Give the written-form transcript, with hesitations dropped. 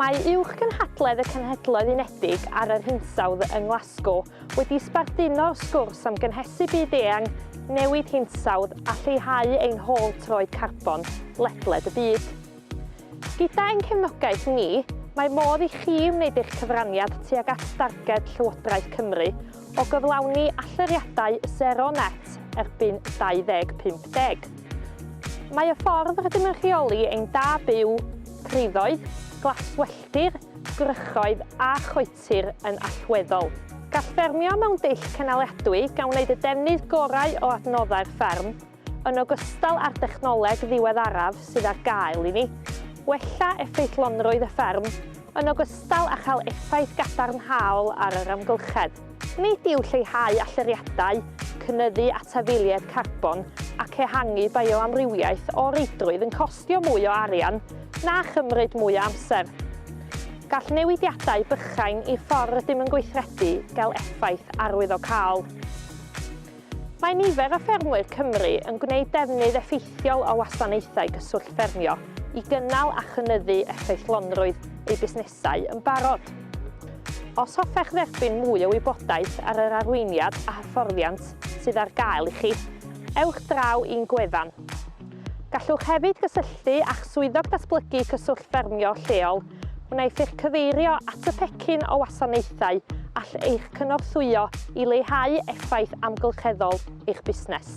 Mae uwch-gynhadledd y Cenhedloedd Unedig ar yr hinsawdd yng Glasgow wedi sbarduno'r sgwrs am gynhesu byd-eang, newid hinsawdd a lleihau ein hôl troed carbon ledled y byd. Gyda ein cefnogaeth ni, mae modd i chi wneud eich cyfraniad tuag at darged Llywodraeth Cymru o gyflawni allyriadau sero net erbyn 2050. Mae y ffordd rydym yn rheoli ein da byw, priddoedd, glaswelltir, grychoedd a choetir yn allweddol. Gall ffermio mewn dull cynaliadwy gan wneud y defnydd gorau o adnoddau'r fferm, yn ogystal â'r dechnoleg ddiweddaraf sydd ar gael i ni, wella effeithlonrwydd y fferm, yn ogystal â chael effaith gadarnhaol ar yr amgylchedd. Nid yw lleihau allyriadau, cynyddu atafiliad carbon ac ehangu bioamrywiaeth o reidrwydd yn costio mwy o arian na chymryd mwy o amser. Gall newidiadau bychain i'r ffordd rydym yn gweithredu gael effaith arwyddocaol. Mae nifer o ffermwyr Cymru yn gwneud defnydd effeithiol o wasanaethau gyswllt ffermio i gynnal a chynyddu effeithlonrwydd eu busnesau yn barod. Os hoffech dderbyn mwy o wybodaeth ar yr arweiniad a hyfforddiant sydd ar gael i chi, ewch draw i'n gwefan. Gallwch hefyd gysylltu a'ch swyddog datblygu cyswllt ffermio lleol wnaeth eich cyfeirio at y pecyn o wasanaethau all eich cynorthwyo i leihau effaith amgylcheddol eich busnes.